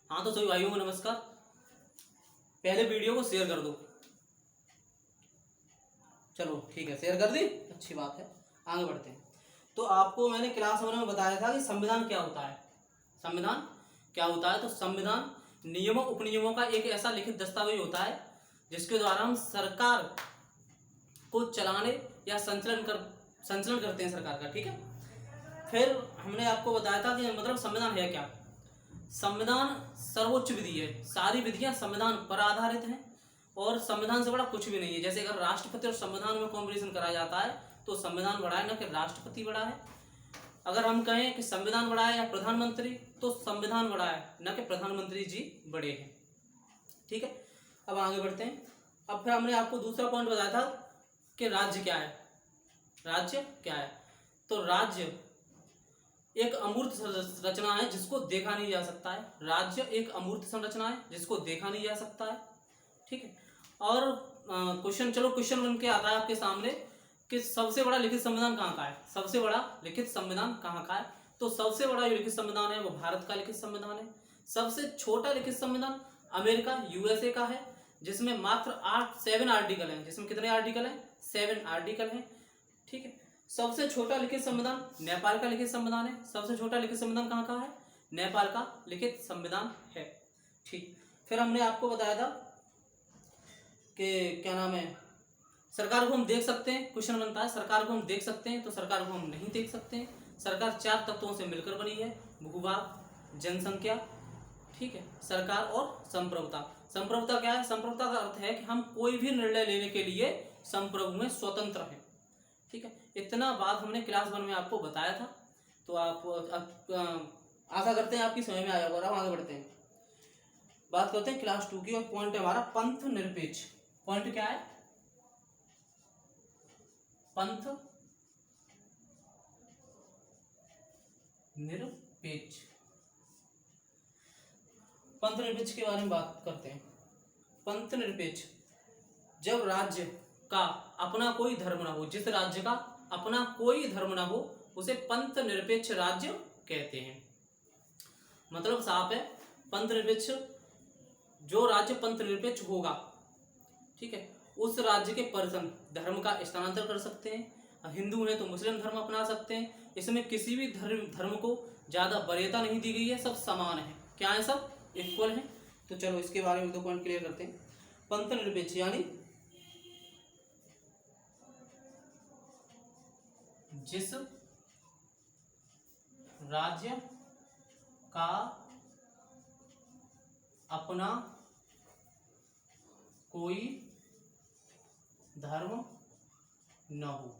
हाँ तो सभी भाइयों को नमस्कार। पहले वीडियो को शेयर कर दो। चलो ठीक है, शेयर कर दी, अच्छी बात है। आगे बढ़ते हैं। तो आपको मैंने क्लास में बताया था कि संविधान क्या होता है। संविधान क्या होता है? तो संविधान नियमों उपनियमों का एक ऐसा लिखित दस्तावेज होता है जिसके द्वारा हम सरकार को चलाने या संचालन करते हैं सरकार का। ठीक है। फिर हमने आपको बताया था कि मतलब संविधान है क्या। संविधान सर्वोच्च विधि है। सारी विधियां संविधान पर आधारित हैं और संविधान से बड़ा कुछ भी नहीं है। जैसे अगर राष्ट्रपति और संविधान में कॉम्पिटिशन कराया जाता है तो संविधान बड़ा है, न कि राष्ट्रपति बड़ा है। अगर हम कहें कि संविधान बड़ा है या प्रधानमंत्री, तो संविधान बड़ा है, न कि प्रधानमंत्री जी बड़े हैं। ठीक है। अब आगे बढ़ते हैं। अब फिर हमने आपको दूसरा पॉइंट बताया था कि राज्य क्या है। राज्य क्या है? तो राज्य एक अमूर्त संरचना है जिसको देखा नहीं जा सकता है। राज्य एक अमूर्त संरचना है जिसको देखा नहीं जा सकता है। ठीक है। और क्वेश्चन बन के आता है आपके सामने कि सबसे बड़ा लिखित संविधान कहाँ का है। सबसे बड़ा लिखित संविधान कहाँ का है? तो सबसे बड़ा जो लिखित संविधान है वो भारत का लिखित संविधान है। सबसे छोटा लिखित संविधान अमेरिका यूएसए का है, जिसमें मात्र 7 आर्टिकल हैं। जिसमें कितने आर्टिकल हैं? 7 आर्टिकल हैं। ठीक है। सबसे छोटा लिखित संविधान नेपाल का लिखित संविधान है। सबसे छोटा लिखित संविधान कहाँ का है? नेपाल का लिखित संविधान है। ठीक। फिर हमने आपको बताया था कि क्या नाम है, सरकार को हम देख सकते हैं। क्वेश्चन बनता है सरकार को हम देख सकते हैं, तो सरकार को हम नहीं देख सकते हैं। सरकार 4 तत्वों से मिलकर बनी है: भूभाग, जनसंख्या, ठीक है, सरकार और संप्रभुता। संप्रभुता क्या है? संप्रभुता का अर्थ है कि हम कोई भी निर्णय लेने के लिए संप्रभु में स्वतंत्र हैं। ठीक है। इतना बात हमने क्लास 1 में आपको बताया था, तो आप आशा करते हैं आपकी समझ में आया होगा। अब आगे बढ़ते हैं, बात करते हैं क्लास 2 की। और पॉइंट है हमारा पंथ निरपेक्ष। पॉइंट क्या है? पंथ निरपेक्ष। पंथ निरपेक्ष के बारे में बात करते हैं। पंथ निरपेक्ष, जब राज्य का अपना कोई धर्म ना हो, जिस राज्य का अपना कोई धर्म ना हो, उसे पंथ निरपेक्ष राज्य कहते हैं। मतलब साफ है, पंथ निरपेक्ष, जो राज्य पंथ निरपेक्ष होगा, ठीक है, उस राज्य के पर्सन धर्म का स्थानांतर कर सकते हैं। हिंदू हैं तो मुस्लिम धर्म अपना सकते हैं। इसमें किसी भी धर्म को ज्यादा वरीयता नहीं दी गई है, सब समान है। क्या है? सब इक्वल है। तो चलो इसके बारे में 2 पॉइंट क्लियर करते हैं। पंथ निरपेक्ष यानी जिस राज्य का अपना कोई धर्म न हो,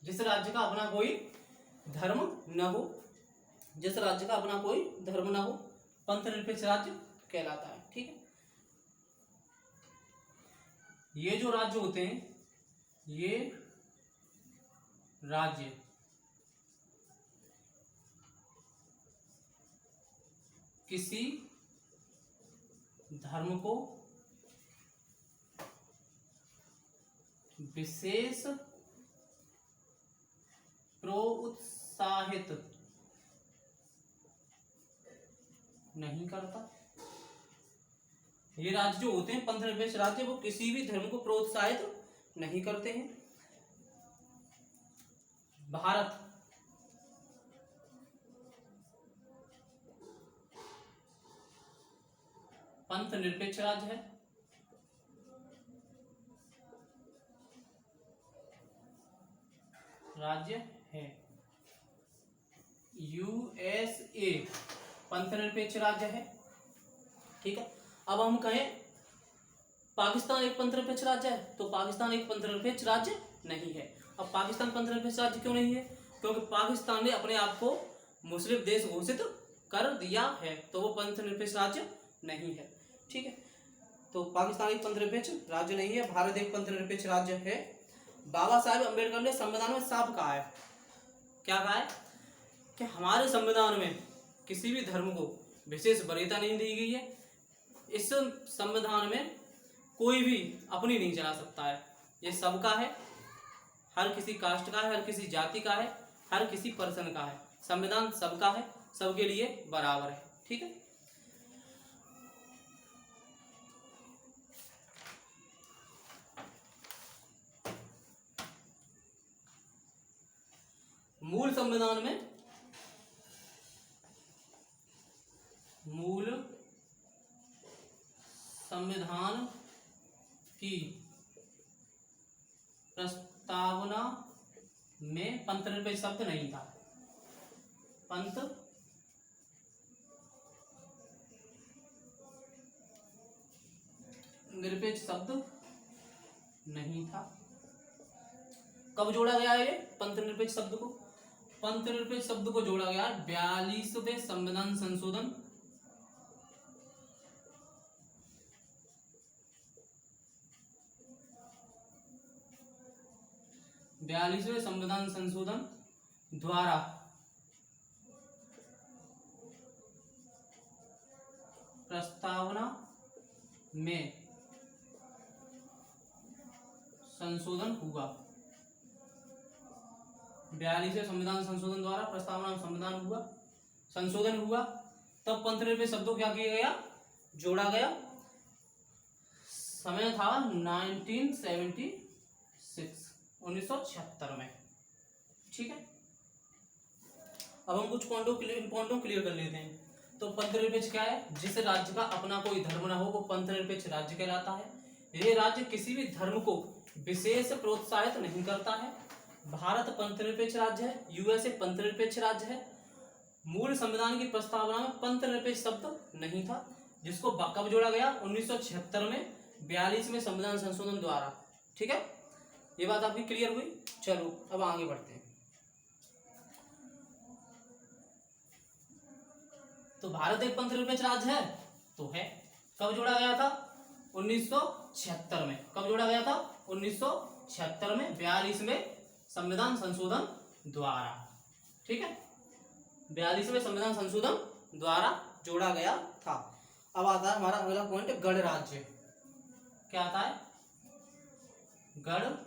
जिस राज्य का अपना कोई धर्म न हो, जिस राज्य का अपना कोई धर्म न हो, पंथ निरपेक्ष राज्य कहलाता है। ठीक है। ये जो राज्य होते हैं, ये राज्य किसी धर्म को विशेष प्रोत्साहित नहीं करता। ये राज्य जो होते हैं पंथ निरपेक्ष राज्य, वो किसी भी धर्म को प्रोत्साहित नहीं करते हैं। भारत पंथ निरपेक्ष राज्य है। राज्य है। यूएसए पंथ निरपेक्ष राज्य है। ठीक है। अब हम कहें पाकिस्तान एक पंथ निरपेक्ष राज्य है, तो पाकिस्तान एक पंथ निरपेक्ष राज्य नहीं है। अब पाकिस्तान पंथ निरपेक्ष राज्य क्यों नहीं है? क्योंकि पाकिस्तान ने अपने आप को मुस्लिम देश घोषित कर दिया है, तो वो पंथ निरपेक्ष राज्य नहीं है। ठीक है। तो पाकिस्तान एक पंथ निरपेक्ष राज्य नहीं है, भारत एक पंथ निरपेक्ष राज्य है। बाबा साहेब अम्बेडकर ने संविधान में साफ कहा है, क्या कहा है? कि हमारे संविधान में किसी भी धर्म को विशेष वरीयता नहीं दी गई है। इस संविधान में कोई भी अपनी नहीं चला सकता है। ये सबका है, हर किसी कास्ट का है, हर किसी जाति का है, हर किसी पर्सन का है। संविधान सबका है, सबके लिए बराबर है। ठीक है। संविधान में मूल संविधान की प्रस्तावना में पंथ निरपेक्ष शब्द नहीं था। पंथ निरपेक्ष शब्द नहीं था। कब जोड़ा गया है ये पंथ निरपेक्ष शब्द को? पंथ निरपेक्ष शब्द को जोड़ा गया 42वें संविधान संशोधन 42वें संविधान संशोधन द्वारा प्रस्तावना में संशोधन हुआ। 42वें संविधान संशोधन द्वारा प्रस्तावना में संशोधन हुआ। तब पंथ निरपेक्ष शब्दों क्या किया गया? जोड़ा गया। समय था 1976 में। ठीक है, अब हम कुछ पॉइंटों क्लियर कर लेते हैं। तो पंथ निरपेक्ष क्या है? जिस राज्य का अपना कोई धर्म न हो वो पंथ निरपेक्ष राज्य कहलाता है। यह राज्य किसी भी धर्म को विशेष प्रोत्साहित नहीं करता है। भारत पंथ निरपेक्ष राज्य है, यूएसए पंथ निरपेक्ष राज्य है। मूल संविधान की प्रस्तावना में पंथ निरपेक्ष शब्द नहीं था, जिसको कब जोड़ा गया? 1976 में 42वें संविधान संशोधन द्वारा। ठीक है, ये बात आपकी क्लियर हुई। चलो अब आगे बढ़ते हैं। तो भारत एक पंथ निरपेक्ष राज्य है तो है। कब जोड़ा गया था? 1976 में। कब जोड़ा गया था? 1976 में 42वें संविधान संशोधन द्वारा। ठीक है, 42वें संविधान संशोधन द्वारा जोड़ा गया था। अब आता है हमारा अगला पॉइंट, गणराज्य। क्या आता है? गणराज्य।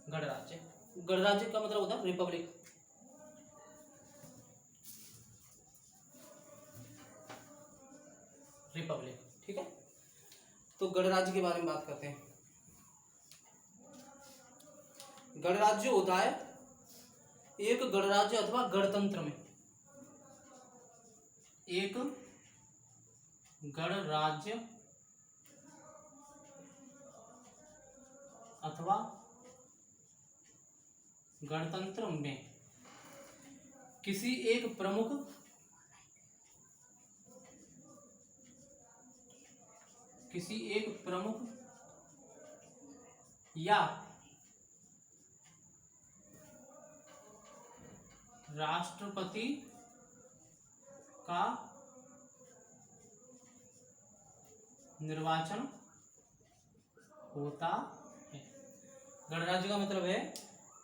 गणराज्य, गणराज्य का मतलब होता है रिपब्लिक। रिपब्लिक, ठीक है। तो गणराज्य के बारे में बात करते हैं। गणराज्य होता है एक गणराज्य अथवा गणतंत्र में, एक गणराज्य अथवा गणतंत्र में किसी एक प्रमुख या राष्ट्रपति का निर्वाचन होता है। गणराज्य का मतलब है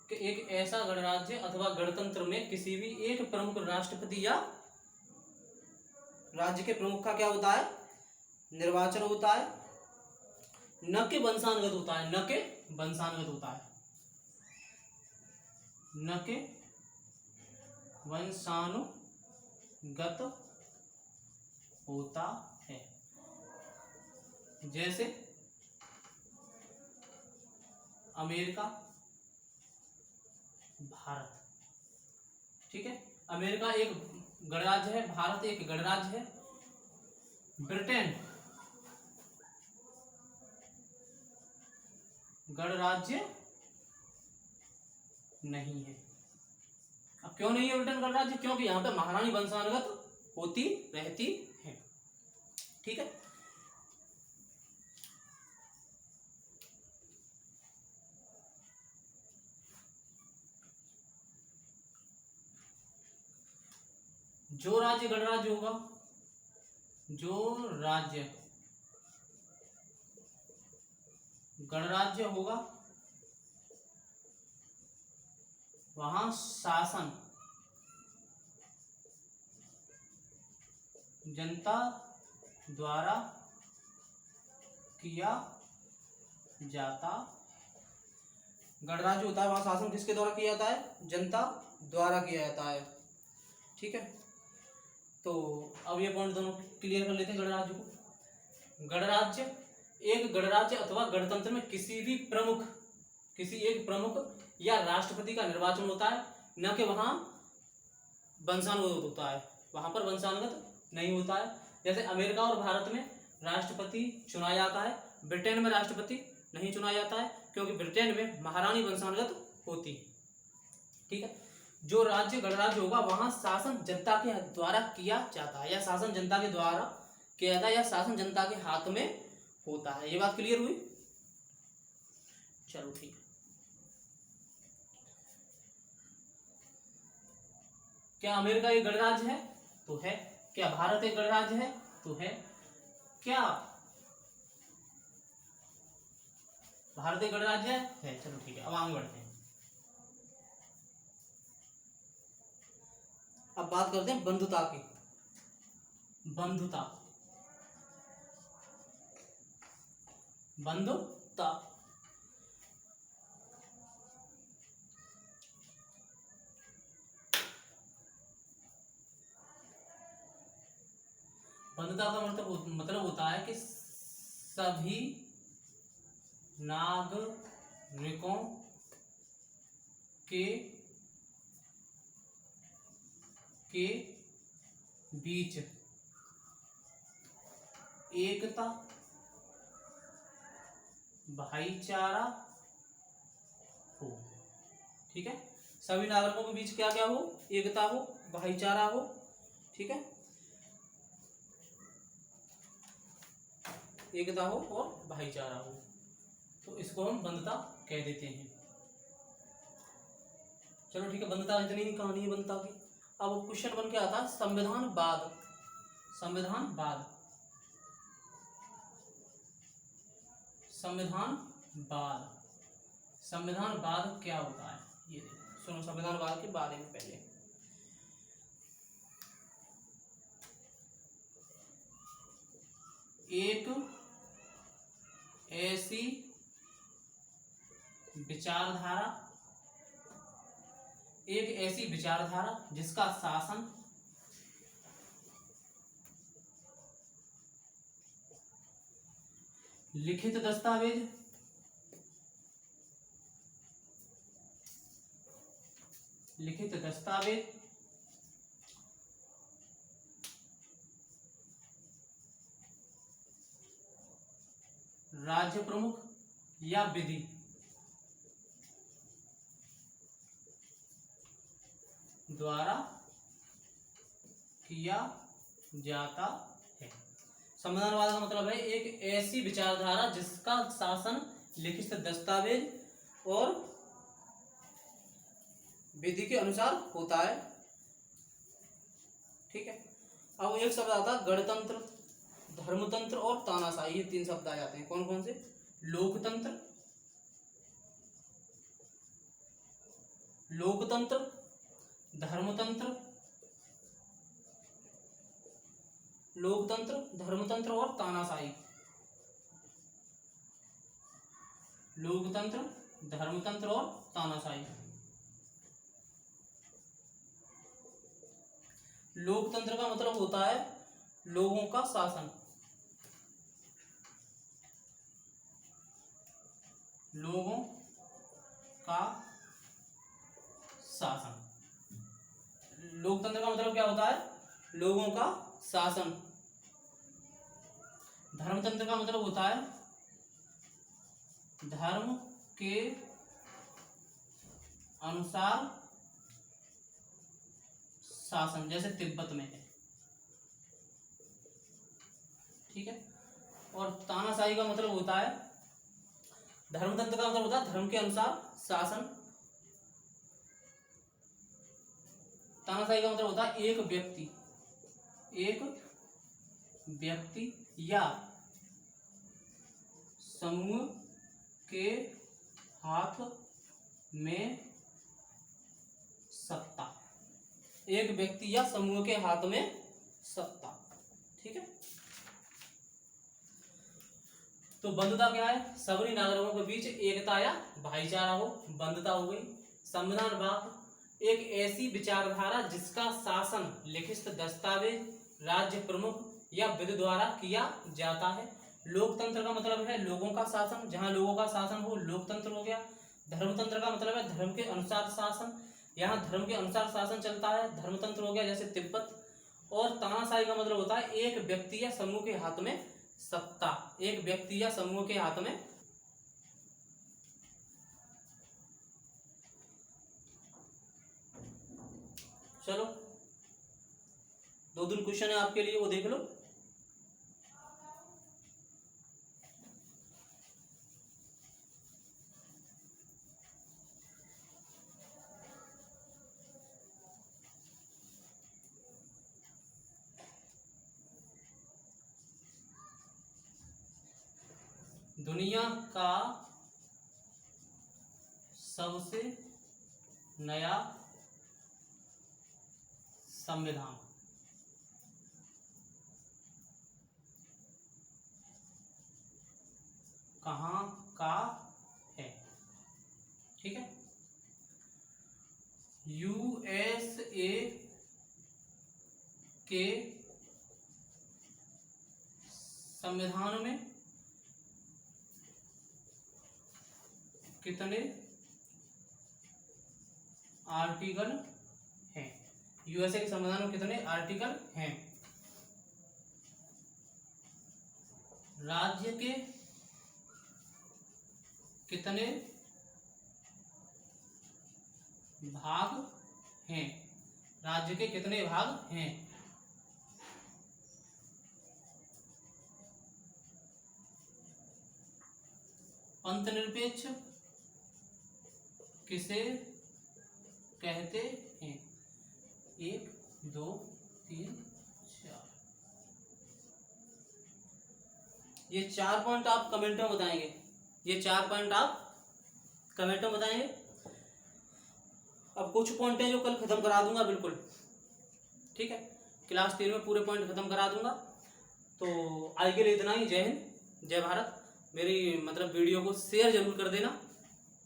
कि एक ऐसा गणराज्य अथवा गणतंत्र में किसी भी एक प्रमुख राष्ट्रपति या राज्य के प्रमुख का क्या होता है? निर्वाचन होता है। न के वंशानुगत होता है, न के वंशानुगत होता है, न के वंशानुगत होता है। जैसे अमेरिका, भारत। ठीक है, अमेरिका एक गणराज्य है, भारत एक गणराज्य है। ब्रिटेन गणराज्य नहीं है। अब क्यों नहीं है ब्रिटेन गणराज्य? क्योंकि यहां पे महारानी वंशानुगत होती रहती है। ठीक है, जो राज्य गणराज्य होगा, जो राज्य गणराज्य होगा वहां शासन जनता द्वारा किया जाता। गणराज्य होता है वहां शासन किसके द्वारा किया जाता है? जनता द्वारा किया जाता है। ठीक है, तो अब ये पॉइंट दोनों क्लियर कर लेते हैं गणराज्य को। गणराज्य एक गणराज्य अथवा गणतंत्र में किसी भी किसी एक प्रमुख या राष्ट्रपति का निर्वाचन होता है, न कि वहां वंशानुगत होता है, वहां पर वंशानुगत नहीं होता है। जैसे अमेरिका और भारत में राष्ट्रपति चुना जाता है, ब्रिटेन में राष्ट्रपति नहीं चुना जाता है, क्योंकि ब्रिटेन में महारानी वंशानुगत होती है। ठीक है, जो राज्य गणराज्य होगा वहां शासन जनता के द्वारा किया जाता है, या शासन जनता के द्वारा किया जाता है, या शासन जनता के हाथ में होता है। ये बात क्लियर हुई? चलो ठीक है। क्या अमेरिका एक गणराज्य है? तो है। क्या भारत एक गणराज्य है? तो है। क्या भारत एक गणराज्य है? चलो ठीक है, अब आगे बढ़ते हैं। अब बात करते हैं बंधुता की। बंधुता, बंधुता बंधुता का मतलब होता है कि सभी नागरिकों के बीच एकता, भाईचारा हो। ठीक है, सभी नागरिकों के बीच क्या क्या हो? एकता हो, भाईचारा हो। ठीक है, एकता हो और भाईचारा हो, तो इसको हम बंधुता कह देते हैं। चलो ठीक है, बंधुता इतनी ही कहानी है बंधुता की। अब क्वेश्चन बन के आता है संविधानवाद। संविधानवाद, संविधानवाद, संविधानवाद क्या होता है? ये देखो, सुनो संविधानवाद के बारे में पहले। एक ऐसी विचारधारा, एक ऐसी विचारधारा जिसका शासन लिखित दस्तावेज, लिखित दस्तावेज, राज्य प्रमुख या विधि द्वारा किया जाता है। संविधानवाद का मतलब है एक ऐसी विचारधारा जिसका शासन लिखित दस्तावेज और विधि के अनुसार होता है। ठीक है, अब एक शब्द आता है गणतंत्र, धर्मतंत्र और तानाशाही। ये तीन शब्द आ जाते हैं। कौन कौन से? लोकतंत्र, लोकतंत्र, धर्मतंत्र, लोकतंत्र, धर्मतंत्र और तानाशाही। लोकतंत्र, धर्मतंत्र और तानाशाही। लोकतंत्र का मतलब होता है लोगों का शासन, लोगों का शासन। लोकतंत्र का मतलब क्या होता है? लोगों का शासन। धर्मतंत्र का मतलब होता है धर्म के अनुसार शासन, जैसे तिब्बत में है। ठीक है, और तानाशाही का मतलब होता है, धर्मतंत्र का मतलब होता है धर्म के अनुसार शासन। तानाशाही का मतलब होता है एक व्यक्ति, एक व्यक्ति या समूह के हाथ में सत्ता, एक व्यक्ति या समूह के हाथ में सत्ता। ठीक है, तो बंधुता क्या है? सभी नागरिकों के बीच एकता या भाईचारा हो, बंधुता हो गई। संविधानवाद एक ऐसी विचारधारा जिसका शासन लिखित दस्तावेज, राज्य प्रमुख या विधि द्वारा किया जाता है। लोकतंत्र का मतलब है लोगों का शासन, जहां लोगों का शासन हो लोकतंत्र हो गया। धर्मतंत्र का मतलब है धर्म के अनुसार शासन। यहाँ धर्म के अनुसार शासन चलता है। धर्मतंत्र हो गया जैसे तिब्बत। और तानाशाही का मतलब होता है एक व्यक्ति या समूह के हाथ में सत्ता, एक व्यक्ति या समूह के हाथ में। चलो 2 क्वेश्चन है आपके लिए, वो देख लो। दुनिया का सबसे नया संविधान कहाँ का है? ठीक है, यूएसए के संविधान में कितने आर्टिकल हैं? यूएसए के संविधान में कितने आर्टिकल हैं? राज्य के कितने भाग हैं? राज्य के कितने भाग हैं? पंथनिरपेक्ष किसे कहते हैं? 1 2 3 4। ये 4 पॉइंट आप कमेंट में बताएंगे। ये 4 पॉइंट आप कमेंट में बताएंगे। अब कुछ पॉइंट हैं जो कल खत्म करा दूंगा बिल्कुल, ठीक है। क्लास 3 में पूरे पॉइंट खत्म करा दूंगा। तो आज के लिए इतना ही। जय हिंद, जय भारत। मेरी मतलब वीडियो को शेयर जरूर कर देना।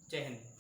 जय हिंद।